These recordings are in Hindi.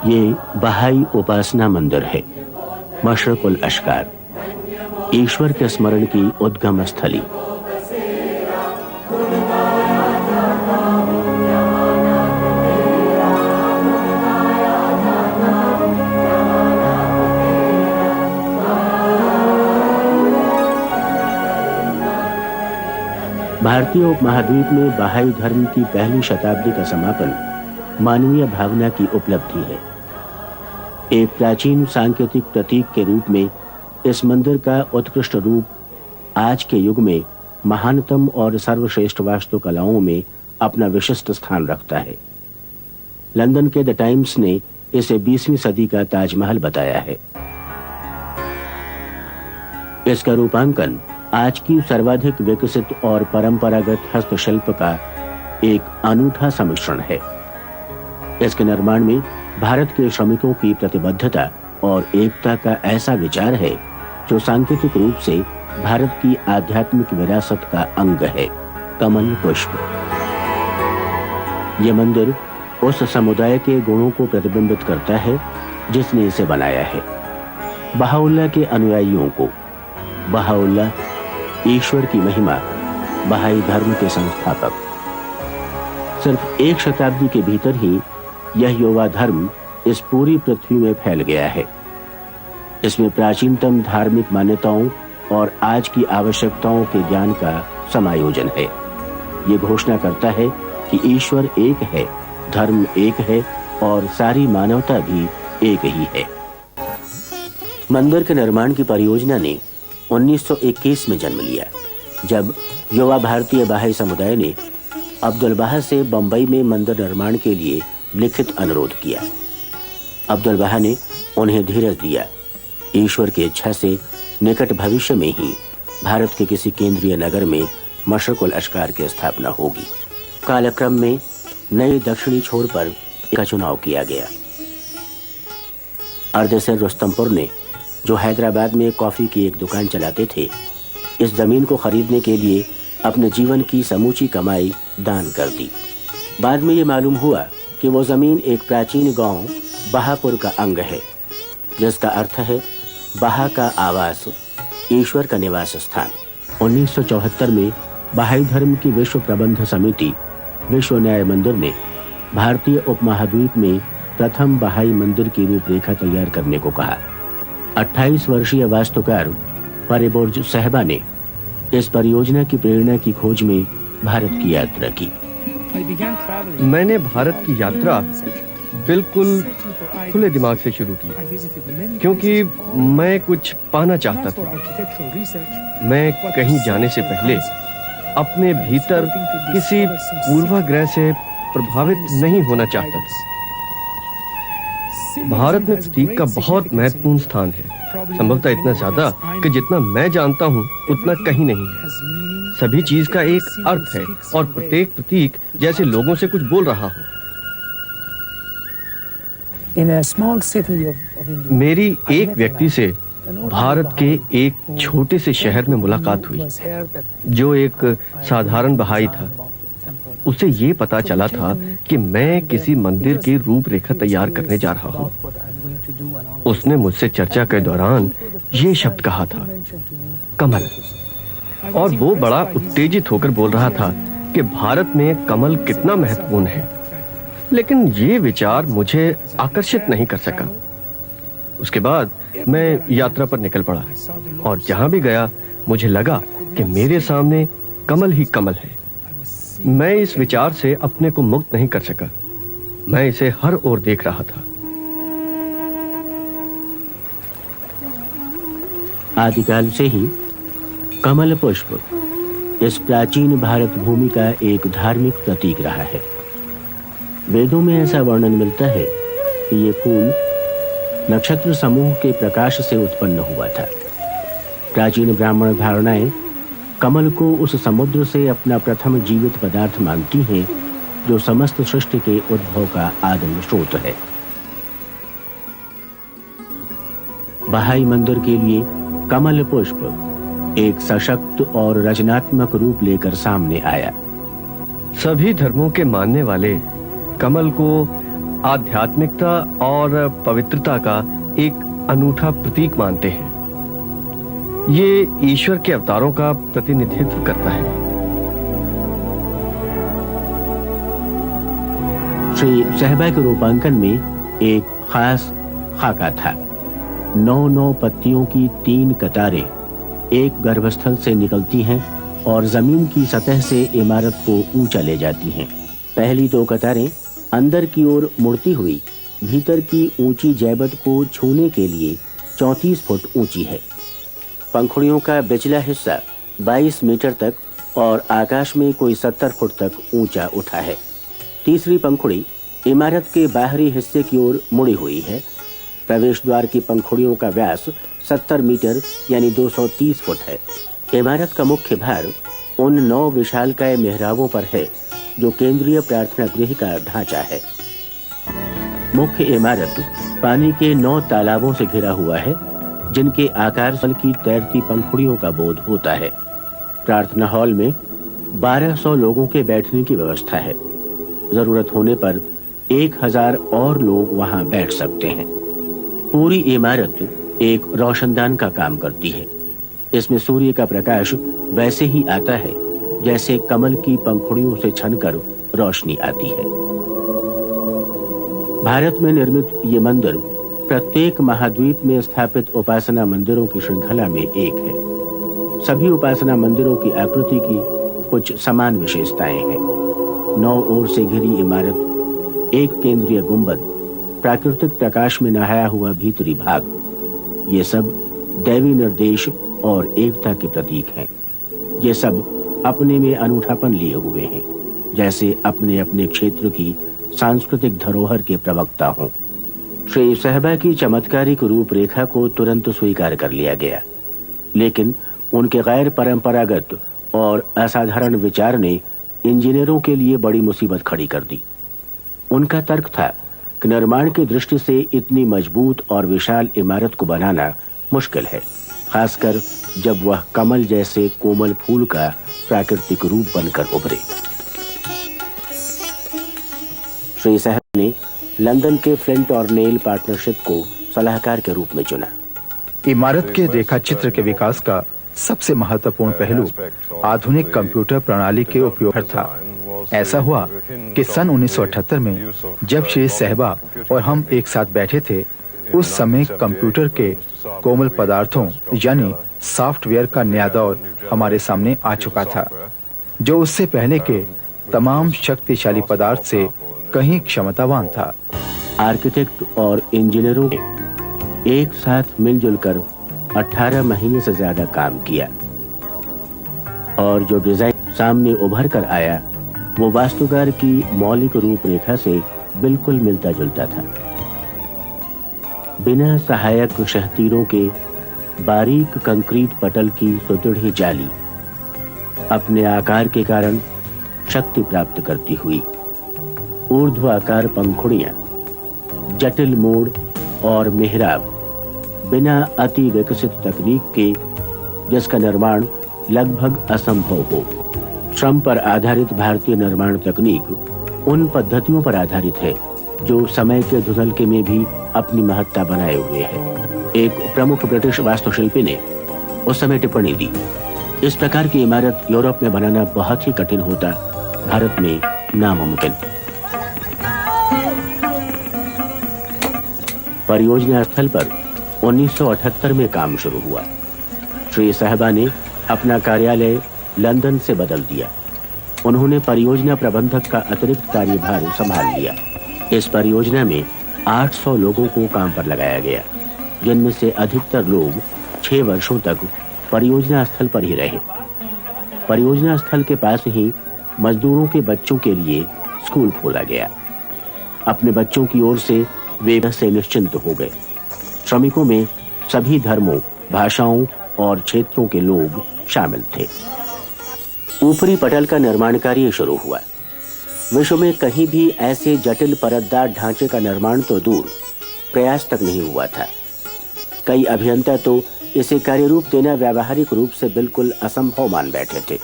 ये बहाई उपासना मंदिर है, मशरकुल अशकार, ईश्वर के स्मरण की उद्गम स्थली। भारतीय उपमहाद्वीप में बहाई धर्म की पहली शताब्दी का समापन मानवीय भावना की उपलब्धि है। एक प्राचीन सांकेतिक प्रतीक के रूप में इस मंदिर का उत्कृष्ट रूप आज के युग में महानतम और सर्वश्रेष्ठ वास्तुकलाओं में अपना विशिष्ट स्थान रखता है। लंदन के द टाइम्स ने इसे 20वीं सदी का ताजमहल बताया है। इसका रूपांकन आज की सर्वाधिक विकसित और परंपरागत हस्तशिल्प का एक अनूठा सम्मिश्रण है। इसके निर्माण में भारत के श्रमिकों की प्रतिबद्धता और एकता का ऐसा विचार है जो सांकेतिक रूप से भारत की आध्यात्मिक विरासत का अंग है। कमल पुष्प। यह मंदिर उस समुदाय के गुणों को प्रतिबिंबित करता है जिसने इसे बनाया है। बहाउल्लाह के अनुयायियों को, बहाउल्लाह ईश्वर की महिमा, बहाई धर्म के संस्थापक। सिर्फ एक शताब्दी के भीतर ही यह युवा धर्म इस पूरी पृथ्वी में फैल गया है। इसमें प्राचीनतम धार्मिक मान्यताओं और आज की आवश्यकताओं के ज्ञान का समायोजन है। ये घोषणा करता है कि ईश्वर एक है, धर्म एक है और सारी मानवता भी एक ही है। मंदिर के निर्माण की परियोजना ने 1921 में जन्म लिया, जब युवा भारतीय बहाई समुदाय ने अब्दुल बहा से बंबई में मंदिर निर्माण के लिए लिखित अनुरोध किया। अब्दुल बहा ने उन्हें धीरज दिया। ईश्वर की इच्छा से निकट भविष्य में ही भारत के किसी केंद्रीय नगर में मशरकुल अशकार की स्थापना होगी। कालक्रम में नए दक्षिणी छोर पर इसका चुनाव किया गया। अर्देसर रुस्तमपुर ने, जो हैदराबाद में कॉफी की एक दुकान चलाते थे, इस जमीन को खरीदने के लिए अपने जीवन की समूची कमाई दान कर दी। बाद में ये मालूम हुआ कि वो जमीन एक प्राचीन गांव बहापुर का अंग है, जिसका अर्थ है बहा का आवास, ईश्वर का निवास स्थान। 1974 में बहाई धर्म की विश्व प्रबंध समिति, विश्व न्याय मंदिर ने भारतीय उपमहाद्वीप में प्रथम बहाई मंदिर की रूपरेखा तैयार करने को कहा। 28 वर्षीय वास्तुकार परिबुर्ज साहबा ने इस परियोजना की प्रेरणा की खोज में भारत की यात्रा की। मैंने भारत की यात्रा बिल्कुल खुले दिमाग से शुरू की, क्योंकि मैं कुछ पाना चाहता था। मैं कहीं जाने से पहले अपने भीतर किसी पूर्वाग्रह से प्रभावित नहीं होना चाहता था। भारत में प्रतीक का बहुत महत्वपूर्ण स्थान है, संभवतः इतना ज्यादा कि जितना मैं जानता हूँ उतना कहीं नहीं है। सभी चीज का एक अर्थ है और प्रत्येक प्रतीक जैसे लोगों से कुछ बोल रहा हो। मेरी एक व्यक्ति से भारत के एक छोटे से शहर में मुलाकात हुई, जो एक साधारण बहाई था। उसे ये पता चला था कि मैं किसी मंदिर की रूपरेखा तैयार करने जा रहा हूँ। उसने मुझसे चर्चा के दौरान ये शब्द कहा था, कमल। और वो बड़ा उत्तेजित होकर बोल रहा था कि भारत में कमल कितना महत्वपूर्ण है, लेकिन ये विचार मुझे आकर्षित नहीं कर सका। उसके बाद मैं यात्रा पर निकल पड़ा और जहां भी गया मुझे लगा कि मेरे सामने कमल ही कमल है। मैं इस विचार से अपने को मुक्त नहीं कर सका। मैं इसे हर ओर देख रहा था। आदिकाल से ही कमल पुष्प इस प्राचीन भारत भूमि का एक धार्मिक प्रतीक रहा है। वेदों में ऐसा वर्णन मिलता है कि ये फूल नक्षत्र समूह के प्रकाश से उत्पन्न हुआ था। प्राचीन ब्राह्मण धारणाएं कमल को उस समुद्र से अपना प्रथम जीवित पदार्थ मानती हैं जो समस्त सृष्टि के उद्भव का आदिम स्रोत है। बहाई मंदिर के लिए कमल पुष्प एक सशक्त और रचनात्मक रूप लेकर सामने आया। सभी धर्मों के मानने वाले कमल को आध्यात्मिकता और पवित्रता का एक अनूठा प्रतीक मानते हैं। ये ईश्वर के अवतारों का प्रतिनिधित्व करता है। श्री सहबा के रूपांकन में एक खास खाका था। 9 पत्तियों की 3 कतारें एक गर्भस्थल से निकलती हैं और जमीन की सतह से इमारत को ऊंचा ले जाती हैं। पहली 2 कतारें अंदर की ओर मुड़ती हुई भीतर की ऊंची जैबत को छूने के लिए 34 फुट ऊंची है। पंखुड़ियों का बिचला हिस्सा 22 मीटर तक और आकाश में कोई 70 फुट तक ऊंचा उठा है। तीसरी पंखुड़ी इमारत के बाहरी हिस्से की ओर मुड़ी हुई है। प्रवेश द्वार की पंखुड़ियों का व्यास 70 मीटर यानी 230 फुट है। इमारत का मुख्य भार उन 9 विशालकाय मेहराबों पर है जो केंद्रीय प्रार्थना गृह का ढांचा है। मुख्य इमारत पानी के 9 तालाबों से घिरा हुआ है जिनके आकार जल की तैरती पंखुड़ियों का बोध होता है। प्रार्थना हॉल में 1200 लोगों के बैठने की व्यवस्था है। जरूरत होने पर 1000 और लोग वहां बैठ सकते हैं। पूरी इमारत एक रोशनदान का काम करती है। इसमें सूर्य का प्रकाश वैसे ही आता है जैसे कमल की पंखुड़ियों से छनकर रोशनी आती है। भारत में निर्मित ये मंदिर प्रत्येक महाद्वीप में स्थापित उपासना मंदिरों की श्रृंखला में एक है। सभी उपासना मंदिरों की आकृति की कुछ समान विशेषताएं हैं। 9 ओर से घिरी इमारत, एक केंद्रीय गुंबद, प्राकृतिक प्रकाश में नहाया हुआ भीतरी भाग, ये सब दैवी निर्देश और एकता के प्रतीक हैं। ये सब अपने में अनूठापन लिए हुए हैं, जैसे अपने अपने क्षेत्र की सांस्कृतिक धरोहर के प्रवक्ता हों। श्री सहबा की चमत्कारिक रूपरेखा को तुरंत स्वीकार कर लिया गया, लेकिन उनके गैर परंपरागत और असाधारण विचार ने इंजीनियरों के लिए बड़ी मुसीबत खड़ी कर दी। उनका तर्क था कि निर्माण की दृष्टि से इतनी मजबूत और विशाल इमारत को बनाना मुश्किल है, खासकर जब वह कमल जैसे कोमल फूल का प्राकृतिक रूप बनकर उभरे। श्री सहबा ने लंदन के फ्लिंट और नेल पार्टनरशिप को सलाहकार के रूप में चुना। इमारत के रेखाचित्र के विकास का सबसे महत्वपूर्ण पहलू आधुनिक कंप्यूटर प्रणाली के उपयोग पर था। ऐसा हुआ कि सन 1978 में जब श्री सहबा और हम एक साथ बैठे थे, उस समय कंप्यूटर के कोमल पदार्थों यानी सॉफ्टवेयर का नया दौर हमारे सामने आ चुका था, जो उससे पहले के तमाम शक्तिशाली पदार्थ से कहीं क्षमतावान था। आर्किटेक्ट और इंजीनियरों ने एक साथ मिलजुल कर 18 महीने से ज्यादा काम किया और जो डिजाइन सामने उभर कर आया वो वास्तुकार की मौलिक रूपरेखा से बिल्कुल मिलता जुलता था। बिना सहायक शहतीरों के बारीक कंक्रीट पटल की सुदृढ़ जाली अपने आकार के कारण शक्ति प्राप्त करती हुई, ऊर्ध्वाकार पंखुड़ियां, जटिल मोड़ और मेहराब बिना अति विकसित तकनीक के, जिसका निर्माण लगभग असंभव हो। श्रम पर आधारित भारतीय निर्माण तकनीक उन पद्धतियों पर आधारित है जो समय के धुंधलके में भी अपनी महत्ता बनाए हुए है। एक प्रमुख ब्रिटिश वास्तुशिल्पी ने उस समय टिप्पणी दी, इस प्रकार की इमारत यूरोप में बनाना बहुत ही कठिन होता, भारत में नामुमकिन। परियोजना स्थल पर 1978 में काम शुरू हुआ। श्री सहबा ने अपना कार्यालय लंदन से बदल दिया। उन्होंने परियोजना प्रबंधक का अतिरिक्त कार्यभार संभाल लिया। इस परियोजना में 800 लोगों को काम पर लगाया गया, जिनमें से अधिकतर लोग 6 वर्षों तक परियोजना स्थल पर ही रहे। परियोजना स्थल के पास ही मजदूरों के बच्चों के लिए स्कूल खोला गया। अपने बच्चों की ओर से वे से निश्चिंत हो गए। श्रमिकों में सभी धर्मों, भाषाओं और क्षेत्रों के लोग शामिल थे। ऊपरी पटल का निर्माण कार्य शुरू हुआ। विश्व में कहीं भी ऐसे जटिल परतदार ढांचे का निर्माण तो दूर, प्रयास तक नहीं हुआ था। कई अभियंता तो इसे कार्यरूप देना व्यावहारिक रूप से बिल्कुल असंभव मान बैठे थे।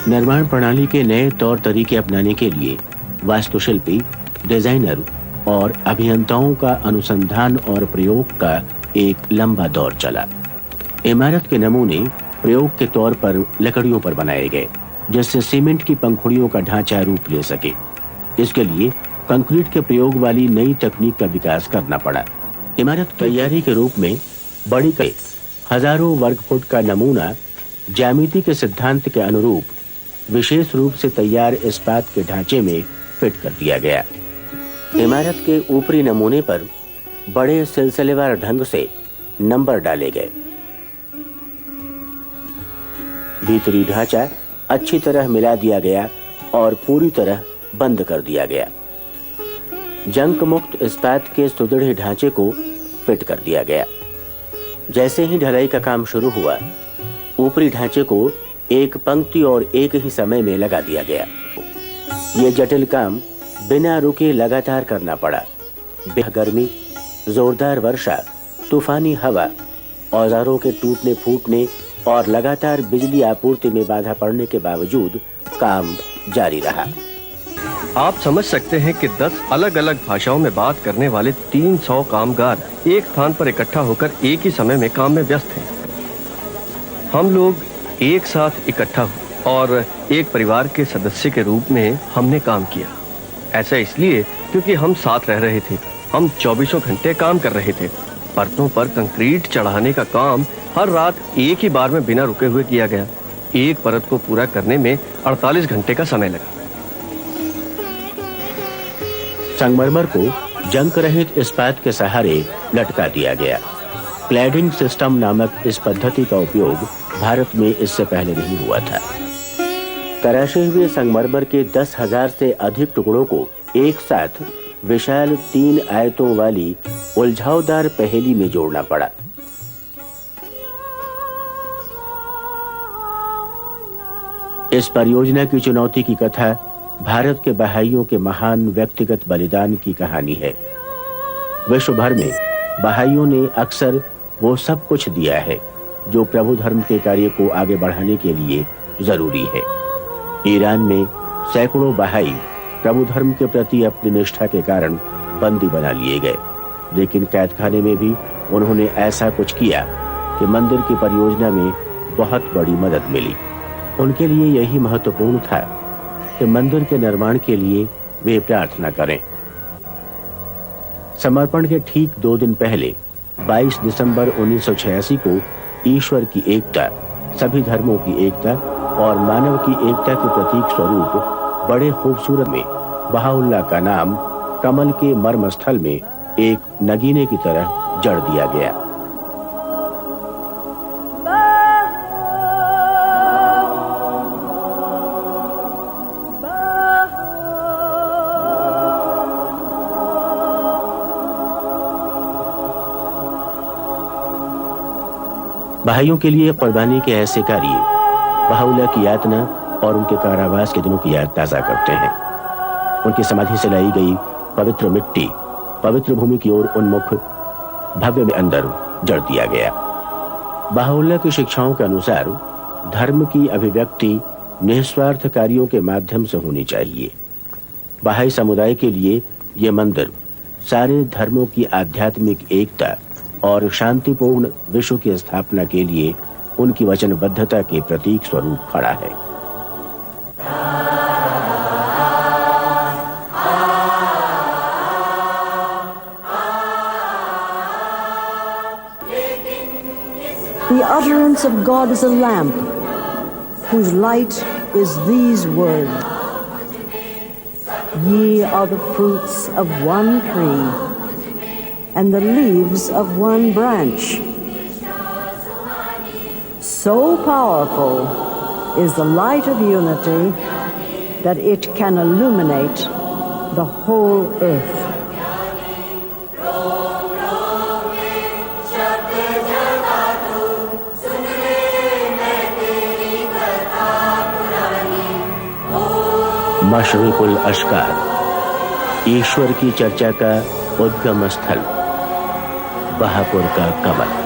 निर्माण प्रणाली के नए तौर तरीके अपनाने के लिए वास्तुशिल्पी, डिजाइनर और अभियंताओं का अनुसंधान और प्रयोग का एक लंबा दौर चला। इमारत के नमूने प्रयोग के तौर पर लकड़ियों पर बनाए गए, जिससे सीमेंट की पंखुड़ियों का ढांचा रूप ले सके। इसके लिए कंक्रीट के प्रयोग वाली नई तकनीक का विकास करना पड़ा। इमारत तैयारी के रूप में बड़ी कई हजारों वर्ग फुट का नमूना ज्यामिति के सिद्धांत के अनुरूप विशेष रूप से तैयार इस्पात के ढांचे में फिट कर दिया गया। इमारत के ऊपरी नमूने पर बड़े सिलसिलेवार ढंग से नंबर डाले गए। भीतरी ढांचा अच्छी तरह मिला दिया गया और पूरी तरह बंद कर दिया गया। जंग मुक्त इस्पात के सुदृढ़ ढांचे को फिट कर दिया गया। जैसे ही ढलाई का काम शुरू हुआ, ऊपरी ढांचे को एक पंक्ति और एक ही समय में लगा दिया गया। यह जटिल काम बिना रुके लगातार करना पड़ा। गर्मी, जोरदार वर्षा, तूफानी हवा, औजारों के टूटने फूटने और लगातार बिजली आपूर्ति में बाधा पड़ने के बावजूद काम जारी रहा। आप समझ सकते हैं कि 10 अलग-अलग भाषाओं में बात करने वाले 300 कामगार एक स्थान पर इकट्ठा होकर एक ही समय में काम में व्यस्त हैं। हम लोग एक साथ इकट्ठा हुए और एक परिवार के सदस्य के रूप में हमने काम किया। ऐसा इसलिए क्योंकि हम साथ रह रहे थे। हम 24 घंटे काम कर रहे थे। परतों पर कंक्रीट चढ़ाने का काम हर रात एक ही बार में बिना रुके हुए किया गया। एक परत को पूरा करने में 48 घंटे का समय लगा। संगमरमर को जंग रहित इस्पात के सहारे लटका दिया गया। क्लैडिंग सिस्टम नामक इस पद्धति का उपयोग भारत में इससे पहले नहीं हुआ था। तराशे हुए संगमरमर के 10,000 से अधिक टुकड़ों को एक साथ विशाल 3 आयतों वाली उलझावदार पहेली में जोड़ना पड़ा। इस परियोजना की चुनौती की कथा भारत के बहाइयों के महान व्यक्तिगत बलिदान की कहानी है। विश्व भर में बहाइयों ने अक्सर वो सब कुछ दिया है जो प्रभु धर्म के कार्य को आगे बढ़ाने के लिए जरूरी है। ईरान में सैकड़ों बहाई प्रभु धर्म के प्रति अपनी निष्ठा के कारण बंदी बना लिए गए, लेकिन कैदखाने में भी उन्होंने ऐसा कुछ किया कि मंदिर की परियोजना में बहुत बड़ी मदद मिली। उनके लिए यही महत्वपूर्ण था कि मंदिर के निर्माण के लिए वे प्रार्थना करें। समर्पण के ठीक 2 दिन पहले 22 दिसंबर 1986 को ईश्वर की एकता, सभी धर्मों की एकता और मानव की एकता के प्रतीक स्वरूप बड़े खूबसूरत में बहाउल्लाह का नाम कमल के मर्मस्थल में एक नगीने की तरह जड़ दिया गया। बहाइयों के लिए कुर्बानी के ऐसे कार्य बहाउल्लाह की यातना और उनके कारावास के दिनों की याद ताज़ा करते हैं। उनकी समाधि से लाई गई पवित्र मिट्टी पवित्र भूमि की ओर उन्मुख भव्य में अंदर जड़ दिया गया। बहाउल्लाह की शिक्षाओं के अनुसार धर्म की अभिव्यक्ति निस्वार्थ कार्यों के माध्यम से होनी चाहिए। बहाई समुदाय के लिए ये मंदिर सारे धर्मों की आध्यात्मिक एकता और शांतिपूर्ण विश्व की स्थापना के लिए उनकी वचनबद्धता के प्रतीक स्वरूप खड़ा है। The utterance of God is a lamp, whose light is these words. Ye are the fruits of one tree, and the leaves of one branch. So powerful is the light of unity that it can illuminate the whole earth. मशरिकुल अशकार, ईश्वर की चर्चा का उद्गम स्थल, बहापुर का कमल।